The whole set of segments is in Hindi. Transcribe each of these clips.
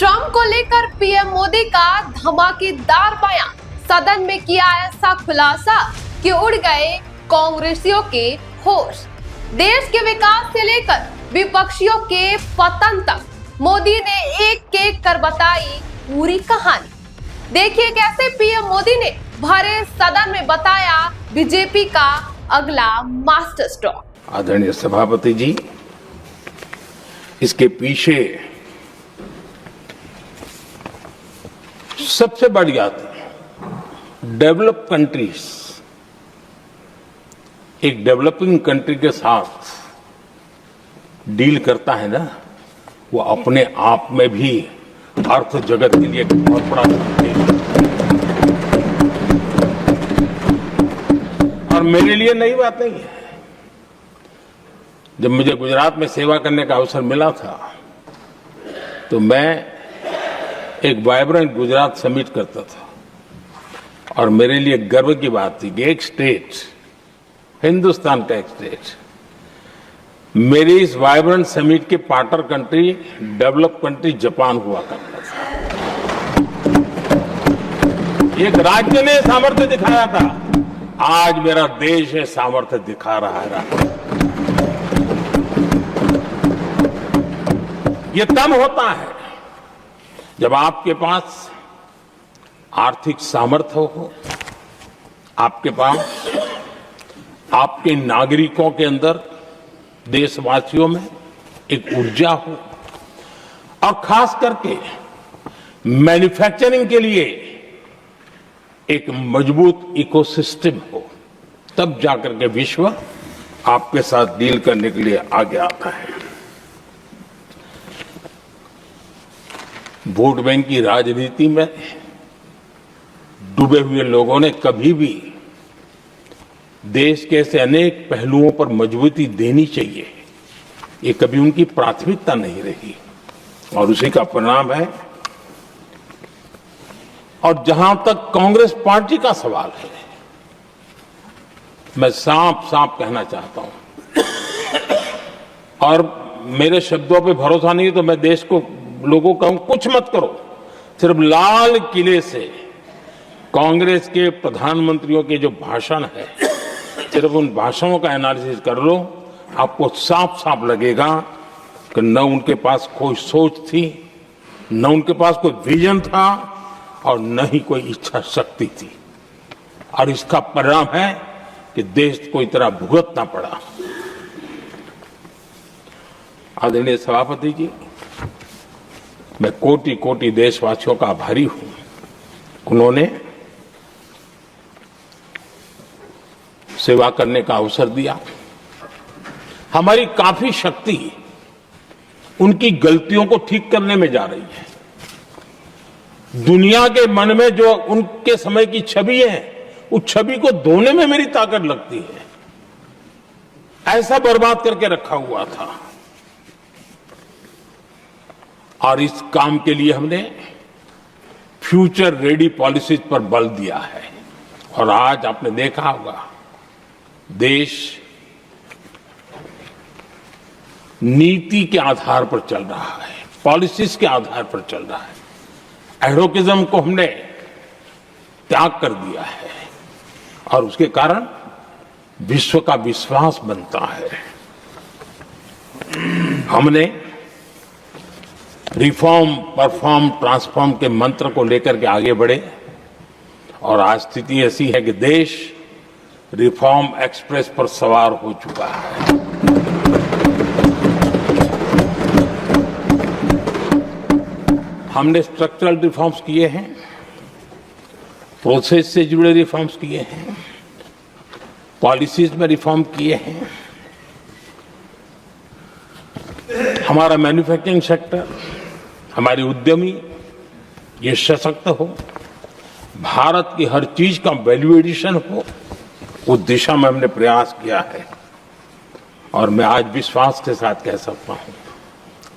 ट्रंप को लेकर पीएम मोदी का धमाकेदार बयान, सदन में किया ऐसा खुलासा कि उड़ गए कांग्रेसियों के होश। देश के विकास से लेकर विपक्षियों के पतन तक मोदी ने एक एक कर बताई पूरी कहानी। देखिए कैसे पीएम मोदी ने भरे सदन में बताया बीजेपी का अगला मास्टर स्ट्रोक। आदरणीय सभापति जी, इसके पीछे सबसे बड़ी बात डेवलप कंट्रीज एक डेवलपिंग कंट्री के साथ डील करता है ना, वो अपने आप में भी अर्थ जगत के लिए बहुत बड़ा और मेरे लिए नई बात नहीं है। जब मुझे गुजरात में सेवा करने का अवसर मिला था तो मैं एक वाइब्रेंट गुजरात समिट करता था और मेरे लिए गर्व की बात थी कि एक स्टेट, हिंदुस्तान का एक स्टेट, मेरी इस वाइब्रेंट समिट के partner country, develop country Japan हुआ करता था। एक राज्य ने सामर्थ्य दिखाया था, आज मेरा देश ये सामर्थ्य दिखा रहा है। ये तब होता है जब आपके पास आर्थिक सामर्थ्य हो, आपके पास आपके नागरिकों के अंदर, देशवासियों में एक ऊर्जा हो और खास करके मैन्युफैक्चरिंग के लिए एक मजबूत इकोसिस्टम हो, तब जाकर के विश्व आपके साथ डील करने के लिए आगे आता है। वोट बैंक की राजनीति में डूबे हुए लोगों ने कभी भी देश के ऐसे अनेक पहलुओं पर मजबूती देनी चाहिए, ये कभी उनकी प्राथमिकता नहीं रही और उसी का परिणाम है। और जहां तक कांग्रेस पार्टी का सवाल है, मैं साफ साफ कहना चाहता हूं और मेरे शब्दों पे भरोसा नहीं तो मैं देश को, लोगों को कहूं कुछ मत करो, सिर्फ लाल किले से कांग्रेस के प्रधानमंत्रियों के जो भाषण है, सिर्फ उन भाषणों का एनालिसिस कर लो, आपको साफ साफ लगेगा कि न उनके पास कोई सोच थी, न उनके पास कोई विजन था और न ही कोई इच्छा शक्ति थी। और इसका परिणाम है कि देश को इतना भुगतना पड़ा। आदरणीय सभापति जी, मैं कोटि कोटि देशवासियों का आभारी हूं। उन्होंने सेवा करने का अवसर दिया। हमारी काफी शक्ति उनकी गलतियों को ठीक करने में जा रही है। दुनिया के मन में जो उनके समय की छवि है, उस छवि को धोने में मेरी ताकत लगती है। ऐसा बर्बाद करके रखा हुआ था और इस काम के लिए हमने फ्यूचर रेडी पॉलिसीज पर बल दिया है। और आज आपने देखा होगा, देश नीति के आधार पर चल रहा है, पॉलिसीज के आधार पर चल रहा है। एडोकिज्म को हमने त्याग कर दिया है और उसके कारण विश्व का विश्वास बनता है। हमने रिफॉर्म, परफॉर्म, ट्रांसफॉर्म के मंत्र को लेकर के आगे बढ़े और आज स्थिति ऐसी है कि देश रिफॉर्म एक्सप्रेस पर सवार हो चुका है। हमने स्ट्रक्चरल रिफॉर्म्स किए हैं, प्रोसेस से जुड़े रिफॉर्म्स किए हैं, पॉलिसीज में रिफॉर्म किए हैं। हमारा मैन्युफैक्चरिंग सेक्टर, हमारे उद्यमी ये सशक्त हो, भारत की हर चीज का वैल्यू एडिशन हो, उस दिशा में हमने प्रयास किया है। और मैं आज विश्वास के साथ कह सकता हूं,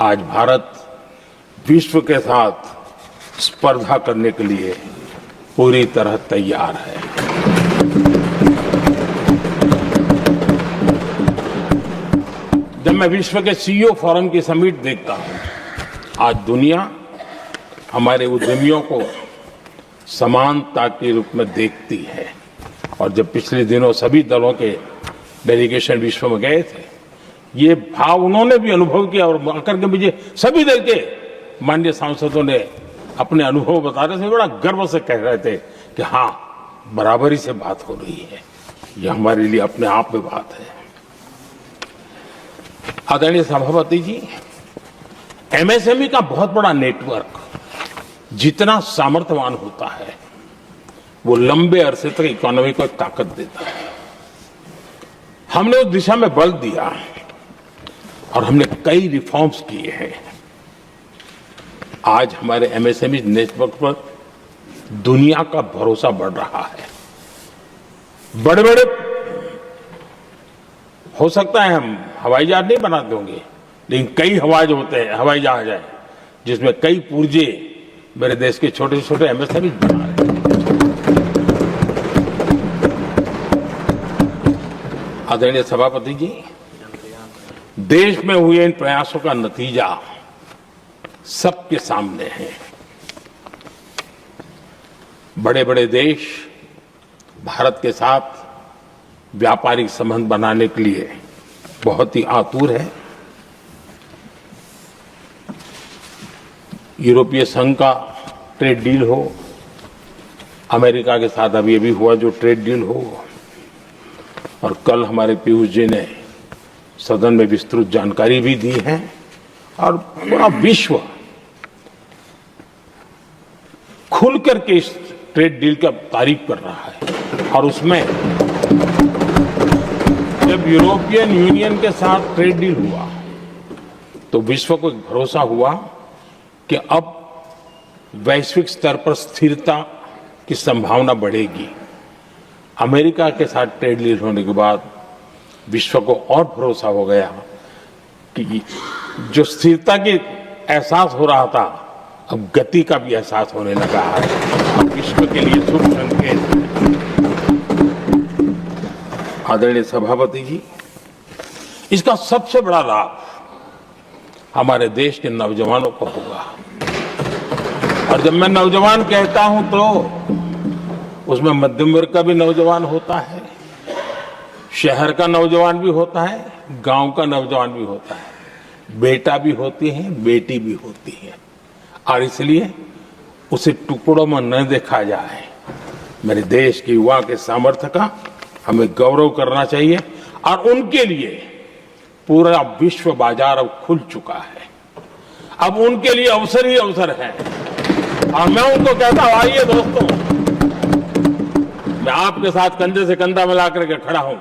आज भारत विश्व के साथ स्पर्धा करने के लिए पूरी तरह तैयार है। जब मैं विश्व के सीईओ फोरम की समिट देखता हूं, आज दुनिया हमारे उद्यमियों को समानता के रूप में देखती है। और जब पिछले दिनों सभी दलों के डेलीगेशन विश्व में गए थे, ये भाव उन्होंने भी अनुभव किया और आकर के मुझे सभी दल के माननीय सांसदों ने अपने अनुभव बता रहे थे, बड़ा गर्व से कह रहे थे कि हाँ, बराबरी से बात हो रही है। ये हमारे लिए अपने आप में बात है। आदरणीय सभापति जी, एमएसएमई का बहुत बड़ा नेटवर्क जितना सामर्थ्यवान होता है, वो लंबे अरसे तक इकोनॉमी को एक ताकत देता है। हमने उस दिशा में बल दिया और हमने कई रिफॉर्म्स किए हैं। आज हमारे एमएसएमई नेटवर्क पर दुनिया का भरोसा बढ़ रहा है। बड़े बड़े हो सकता है हम हवाई जहाज नहीं बनाते होंगे, लेकिन कई हवाई जहाज है जिसमें कई पुर्जे मेरे देश के छोटे छोटे एमएसएमई बना रहे हैं। आदरणीय सभापति जी, देश में हुए इन प्रयासों का नतीजा सबके सामने है। बड़े बड़े देश भारत के साथ व्यापारिक संबंध बनाने के लिए बहुत ही आतुर है। यूरोपीय संघ का ट्रेड डील हो, अमेरिका के साथ अभी हुआ जो ट्रेड डील हो, और कल हमारे पीयूष जी ने सदन में विस्तृत जानकारी भी दी है, और पूरा विश्व खुल करके इस ट्रेड डील का तारीफ कर रहा है। और उसमें जब यूरोपियन यूनियन के साथ ट्रेड डील हुआ तो विश्व को एक भरोसा हुआ कि अब वैश्विक स्तर पर स्थिरता की संभावना बढ़ेगी। अमेरिका के साथ ट्रेड डील होने के बाद विश्व को और भरोसा हो गया कि जो स्थिरता की एहसास हो रहा था, अब गति का भी एहसास होने लगा है और विश्व के लिए शुभ संकेत है। आदरणीय सभापति जी, इसका सबसे बड़ा लाभ हमारे देश के नौजवानों को होगा। और जब मैं नौजवान कहता हूं तो उसमें मध्यम वर्ग का भी नौजवान होता है, शहर का नौजवान भी होता है, गांव का नौजवान भी होता है, बेटा भी होती है, बेटी भी होती है। और इसलिए उसे टुकड़ों में न देखा जाए। मेरे देश के युवा के सामर्थ्य का हमें गौरव करना चाहिए और उनके लिए पूरा विश्व बाजार अब खुल चुका है। अब उनके लिए अवसर ही अवसर है। और मैं उनको कहता हूं, आइए दोस्तों, मैं आपके साथ कंधे से कंधा मिला करके खड़ा हूं।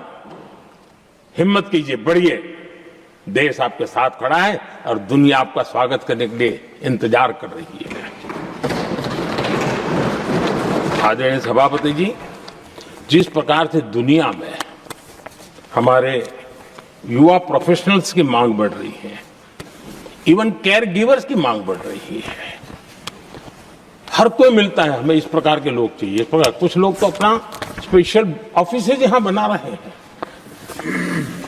हिम्मत कीजिए, बढ़िए। देश आपके साथ खड़ा है और दुनिया आपका स्वागत करने के लिए इंतजार कर रही है। आदरणीय सभापति जी, जिस प्रकार से दुनिया में हमारे युवा प्रोफेशनल्स की मांग बढ़ रही है, इवन केयर गिवर्स की मांग बढ़ रही है, हर कोई मिलता है हमें इस प्रकार के लोग चाहिए। इस प्रकार कुछ लोग तो अपना स्पेशल ऑफिस यहां बना रहे हैं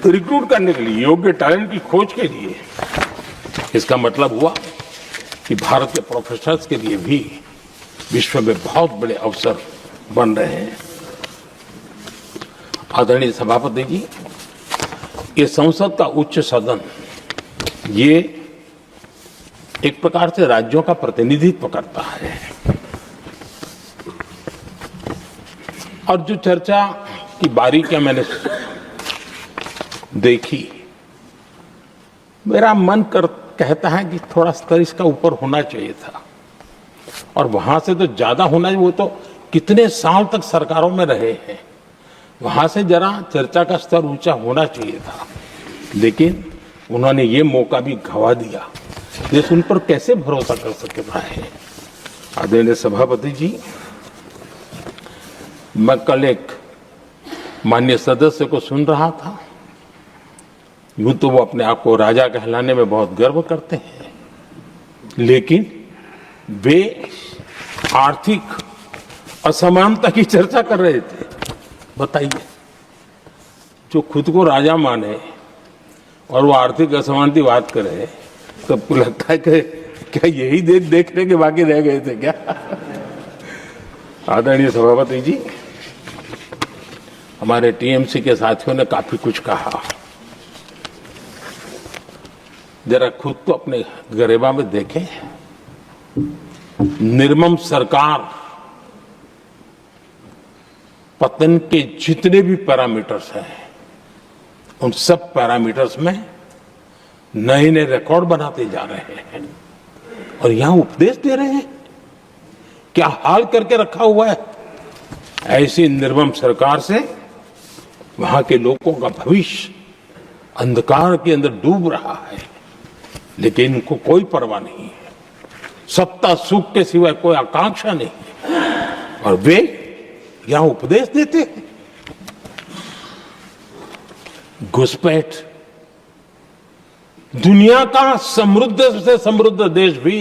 रिक्रूट करने के लिए, योग्य टैलेंट की खोज के लिए। इसका मतलब हुआ कि भारत के प्रोफेशनल्स के लिए भी विश्व में बहुत बड़े अवसर बन रहे हैं। आदरणीय सभापति जी, ये संसद का उच्च सदन ये एक प्रकार से राज्यों का प्रतिनिधित्व करता है। और जो चर्चा की बारीकियां मैंने देखी, मेरा मन कहता है कि थोड़ा स्तर इसका ऊपर होना चाहिए था। और वहां से तो ज्यादा होना चाहिए, वो तो कितने साल तक सरकारों में रहे हैं, वहां से जरा चर्चा का स्तर ऊंचा होना चाहिए था। लेकिन उन्होंने ये मौका भी गंवा दिया। देश उन पर कैसे भरोसा कर सकता है। आदरणीय सभापति जी, मैं कल एक माननीय सदस्य को सुन रहा था। यूं तो वो अपने आप को राजा कहलाने में बहुत गर्व करते हैं, लेकिन वे आर्थिक असमानता की चर्चा कर रहे थे। बताइए, जो खुद को राजा माने और वो आर्थिक असमानता की बात करे, तो लगता है कि क्या यही देखने के बाकी रह गए थे क्या? आदरणीय सभापति जी, हमारे टीएमसी के साथियों ने काफी कुछ कहा। जरा खुद तो अपने गरेबा में देखें। निर्मम सरकार पतन के जितने भी पैरामीटर्स हैं, उन सब पैरामीटर्स में नए नए रिकॉर्ड बनाते जा रहे हैं और यहां उपदेश दे रहे हैं। क्या हाल करके रखा हुआ है। ऐसी निर्मम सरकार से वहां के लोगों का भविष्य अंधकार के अंदर डूब रहा है, लेकिन इनको कोई परवाह नहीं है। सत्ता सुख के सिवाय कोई आकांक्षा नहीं है और वे यहां उपदेश देते हैं। घुसपैठ, दुनिया का समृद्ध से समृद्ध देश भी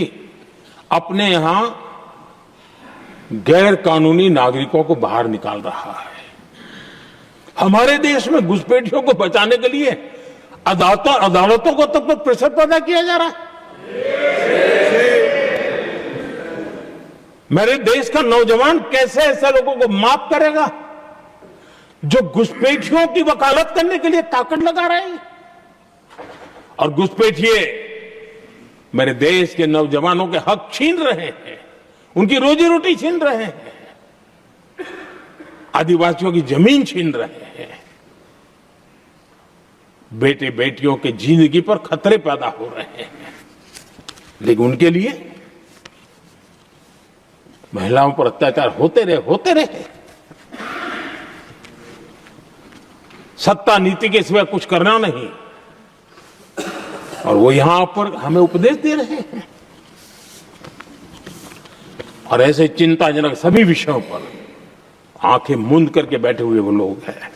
अपने यहां गैर कानूनी नागरिकों को बाहर निकाल रहा है। हमारे देश में घुसपैठियों को बचाने के लिए अदालतों को तब तक प्रेशर पैदा किया जा रहा है। मेरे देश का नौजवान कैसे ऐसे लोगों को माफ करेगा जो घुसपैठियों की वकालत करने के लिए ताकत लगा रहे हैं। और घुसपैठिए मेरे देश के नौजवानों के हक छीन रहे हैं, उनकी रोजी रोटी छीन रहे हैं, आदिवासियों की जमीन छीन रहे हैं। बेटे बेटियों के जिंदगी पर खतरे पैदा हो रहे हैं, लेकिन उनके लिए महिलाओं पर अत्याचार होते रहे। सत्ता नीति के सिवा कुछ करना नहीं, और वो यहां पर हमें उपदेश दे रहे हैं। और ऐसे चिंताजनक सभी विषयों पर आंखें मूंद करके बैठे हुए वो लोग हैं।